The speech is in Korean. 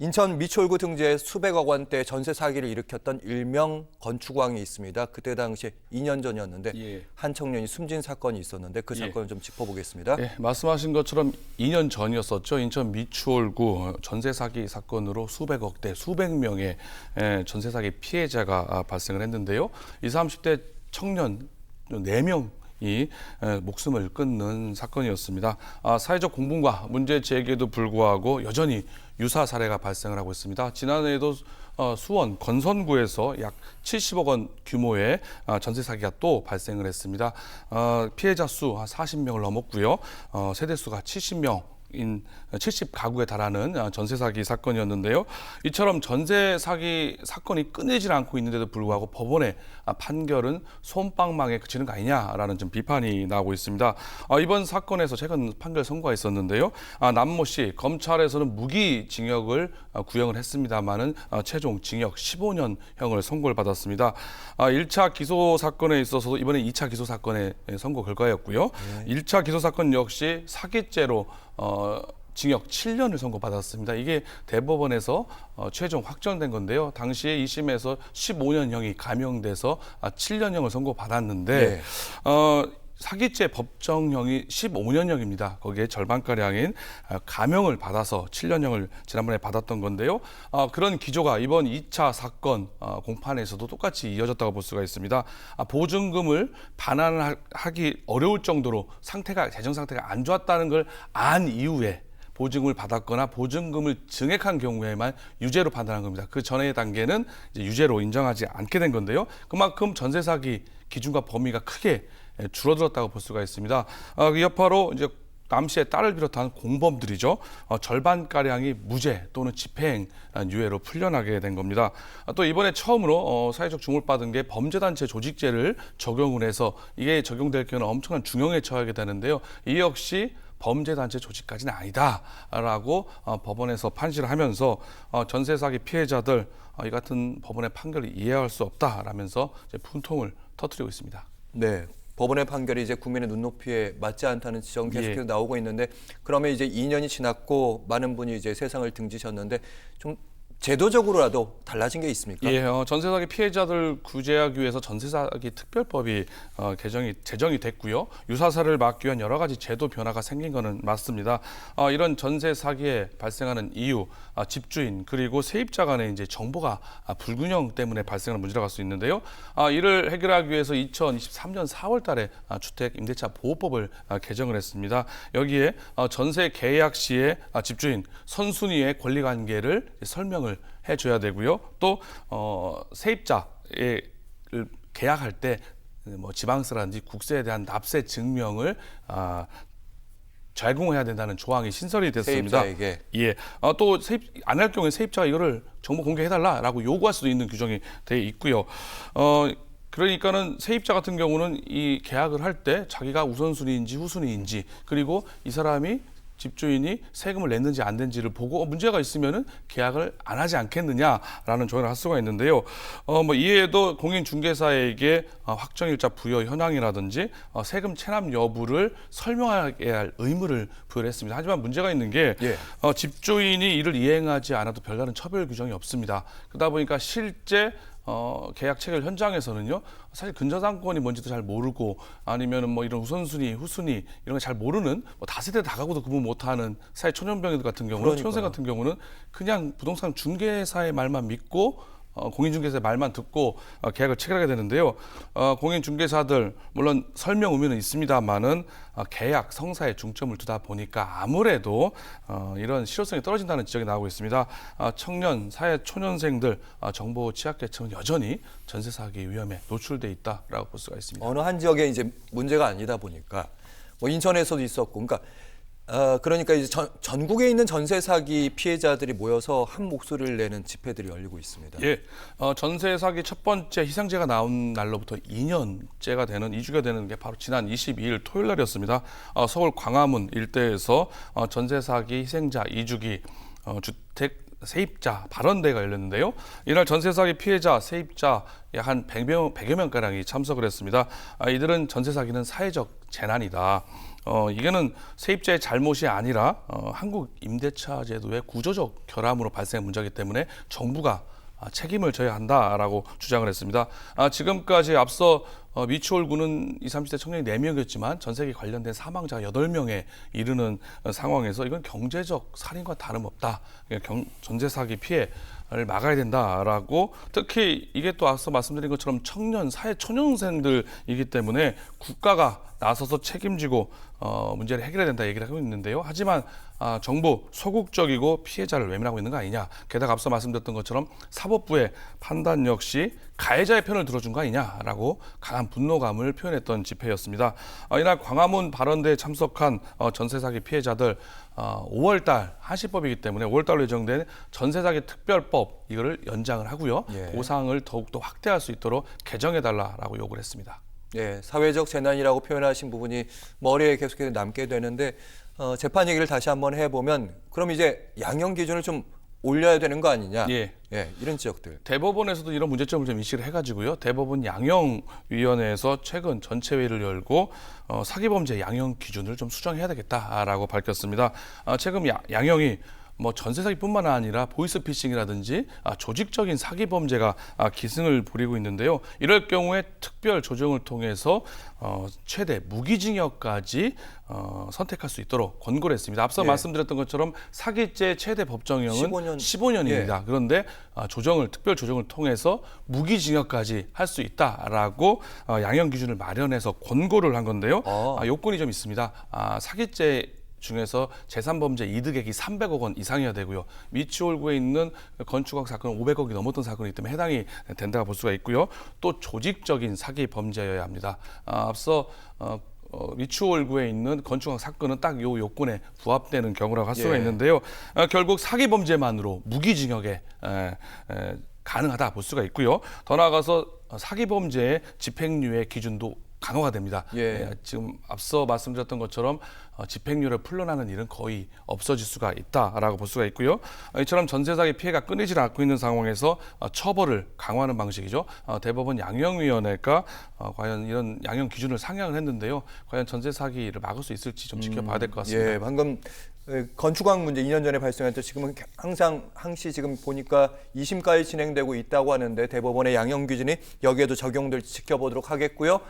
인천 미추홀구 등지에 수백억 원대 전세 사기를 일으켰던 일명 건축왕이 있습니다. 그때 당시 2년 전이었는데 한 청년이 숨진 사건이 있었는데 그 사건을 좀 짚어보겠습니다. 말씀하신 것처럼 2년 전이었었죠. 인천 미추홀구 전세 사기 사건으로 수백억대, 수백 명의 전세 사기 피해자가 발생을 했는데요. 20, 30대 청년 4명 이 목숨을 끊는 사건이었습니다. 사회적 공분과 문제 제기에도 불구하고 여전히 유사 사례가 발생을 하고 있습니다. 지난해에도 수원 건선구에서 약 70억 원 규모의 전세 사기가 또 발생을 했습니다. 피해자 수 한 40명을 넘었고요. 세대 수가 70명. 70가구에 달하는 전세 사기 사건이었는데요. 이처럼 전세 사기 사건이 끊이질 않고 있는데도 불구하고 법원의 판결은 솜방망에 그치는 거 아니냐라는 좀 비판이 나오고 있습니다. 이번 사건에서 최근 판결 선고가 있었는데요. 남모 씨 검찰에서는 무기징역을 구형을 했습니다만은 최종 징역 15년형을 선고를 받았습니다. 1차 기소 사건에 있어서도 이번에 2차 기소 사건의 선고 결과였고요. 1차 기소 사건 역시 사기죄로 징역 7년을 선고받았습니다. 이게 대법원에서 최종 확정된 건데요. 당시에 2심에서 15년형이 감형돼서 7년형을 선고받았는데 사기죄 법정형이 15년형입니다. 거기에 절반가량인 감형을 받아서 7년형을 지난번에 받았던 건데요. 그런 기조가 이번 2차 사건 공판에서도 똑같이 이어졌다고 볼 수가 있습니다. 보증금을 반환하기 어려울 정도로 재정 상태가 안 좋았다는 걸 안 이후에 보증금을 받았거나 보증금을 증액한 경우에만 유죄로 판단한 겁니다. 그 전의 단계는 이제 유죄로 인정하지 않게 된 건데요. 그만큼 전세 사기 기준과 범위가 크게 줄어들었다고 볼 수가 있습니다. 그 여파로 이제 남 씨의 딸을 비롯한 공범들이죠. 절반가량이 무죄 또는 집행 유예로 풀려나게 된 겁니다. 또 이번에 처음으로 사회적 주목받은 게 범죄단체 조직죄를 적용을 해서 이게 적용될 경우는 엄청난 중형에 처하게 되는데요. 이 역시 범죄단체 조직까지는 아니다라고 법원에서 판시를 하면서 전세 사기 피해자들 이 같은 법원의 판결을 이해할 수 없다라면서 이제 분통을 터뜨리고 있습니다. 네. 법원의 판결이 이제 국민의 눈높이에 맞지 않다는 지적은 계속해서 나오고 있는데 그러면 이제 2년이 지났고 많은 분이 이제 세상을 등지셨는데 좀 제도적으로라도 달라진 게 있습니까? 전세 사기 피해자들 구제하기 위해서 전세 사기 특별법이 제정이 됐고요. 유사사를 막기 위한 여러 가지 제도 변화가 생긴 거는 맞습니다. 이런 전세 사기에 발생하는 이유, 집주인 그리고 세입자 간의 이제 정보가 불균형 때문에 발생하는 문제라고 할 수 있는데요. 이를 해결하기 위해서 2023년 4월달에 주택 임대차 보호법을 개정을 했습니다. 여기에 전세 계약 시에 집주인 선순위의 권리 관계를 설명을 해줘야 되고요. 또 세입자를 계약할 때 지방세라든지 국세에 대한 납세 증명을 제공해야 된다는 조항이 신설이 됐습니다. 세입자에게. 또 안 할 경우에 세입자가 이거를 정보 공개해달라라고 요구할 수도 있는 규정이 되어 있고요. 그러니까는 세입자 같은 경우는 이 계약을 할 때 자기가 우선순위인지 후순위인지 그리고 이 사람이 집주인이 세금을 냈는지 안 냈는지를 보고 문제가 있으면은 계약을 안 하지 않겠느냐라는 조언을 할 수가 있는데요. 이에도 공인중개사에게 확정일자 부여 현황이라든지 세금 체납 여부를 설명하게 할 의무를 부여했습니다. 하지만 문제가 있는 게 집주인이 이를 이행하지 않아도 별다른 처벌 규정이 없습니다. 그러다 보니까 실제 계약 체결 현장에서는요, 사실 근저당권이 뭔지도 잘 모르고 아니면은 이런 우선순위, 후순위 이런 걸 잘 모르는 다세대 다가구도 구분 못하는 사회 초년병들 같은 경우는 초년생 같은 경우는 그냥 부동산 중개사의 말만 믿고 공인중개사의 말만 듣고 계약을 체결하게 되는데요. 공인중개사들 물론 설명 의무는 있습니다만은 계약 성사에 중점을 두다 보니까 아무래도 이런 실효성이 떨어진다는 지적이 나오고 있습니다. 청년, 사회 초년생들 정보 취약계층은 여전히 전세 사기 위험에 노출돼 있다라고 볼 수가 있습니다. 어느 한 지역에 이제 문제가 아니다 보니까 인천에서도 있었고, 그러니까 이제 전국에 있는 전세 사기 피해자들이 모여서 한 목소리를 내는 집회들이 열리고 있습니다. 전세 사기 첫 번째 희생자가 나온 날로부터 2년째가 되는 2주가 되는 게 바로 지난 22일 토요일 날이었습니다. 서울 광화문 일대에서 전세 사기 희생자 2주기 주택 세입자 발언대가 열렸는데요. 이날 전세 사기 피해자, 세입자 약 한 100여 명가량이 참석을 했습니다. 이들은 전세 사기는 사회적 재난이다. 이거는 세입자의 잘못이 아니라 한국 임대차 제도의 구조적 결함으로 발생한 문제이기 때문에 정부가 책임을 져야 한다라고 주장을 했습니다. 지금까지 앞서 미추홀구는 20, 30대 청년이 4명이었지만 전세기 관련된 사망자가 8명에 이르는 상황에서 이건 경제적 살인과 다름없다. 전세 사기 피해를 막아야 된다라고, 특히 이게 또 앞서 말씀드린 것처럼 청년, 사회 초년생들이기 때문에 국가가 나서서 책임지고 문제를 해결해야 된다 얘기를 하고 있는데요. 하지만 정부 소극적이고 피해자를 외면하고 있는 거 아니냐. 게다가 앞서 말씀드렸던 것처럼 사법부의 판단 역시 가해자의 편을 들어준 거 아니냐라고 강한 분노감을 표현했던 집회였습니다. 이날 광화문 발언대에 참석한 전세 사기 피해자들 5월달 한시법이기 때문에 5월달로 예정된 전세 사기 특별법 이거를 연장을 하고요. 예. 보상을 더욱더 확대할 수 있도록 개정해달라고 요구를 했습니다. 예, 사회적 재난이라고 표현하신 부분이 머리에 계속해서 남게 되는데 재판 얘기를 다시 한번 해보면 그럼 이제 양형 기준을 좀 올려야 되는 거 아니냐? 예. 예, 이런 지적들. 대법원에서도 이런 문제점을 좀 인식을 해가지고요. 대법원 양형위원회에서 최근 전체 회의를 열고 사기범죄 양형 기준을 좀 수정해야 되겠다라고 밝혔습니다. 최근 양형이 전세 사기뿐만 아니라 보이스피싱이라든지 조직적인 사기 범죄가 기승을 부리고 있는데요. 이럴 경우에 특별 조정을 통해서 최대 무기징역까지 선택할 수 있도록 권고를 했습니다. 앞서 예. 말씀드렸던 것처럼 사기죄 최대 법정형은 15년입니다. 예. 그런데 특별 조정을 통해서 무기징역까지 할 수 있다라고 양형 기준을 마련해서 권고를 한 건데요. 요건이 좀 있습니다. 사기죄 중에서 재산범죄 이득액이 300억 원 이상이어야 되고요. 미추홀구에 있는 건축학 사건은 500억이 넘었던 사건이기 때문에 해당이 된다고 볼 수가 있고요. 또 조직적인 사기 범죄여야 합니다. 앞서 미추홀구에 있는 건축학 사건은 딱 요 요건에 부합되는 경우라고 할 수가 있는데요. 결국 사기 범죄만으로 무기징역에 가능하다 볼 수가 있고요. 더 나아가서 사기 범죄의 집행유예 기준도 강화가 됩니다. 예. 지금 앞서 말씀드렸던 것처럼 집행유예를 풀려나는 일은 거의 없어질 수가 있다라고 볼 수가 있고요. 이처럼 전세 사기 피해가 끊이지 않고 있는 상황에서 처벌을 강화하는 방식이죠. 대법원 양형위원회가 과연 이런 양형 기준을 상향을 했는데요. 과연 전세 사기를 막을 수 있을지 좀 지켜봐야 될 것 같습니다. 예, 방금 건축학 문제 2년 전에 발생했던 지금은 항시 지금 보니까 2심까지 진행되고 있다고 하는데 대법원의 양형 기준이 여기에도 적용될지 지켜보도록 하겠고요.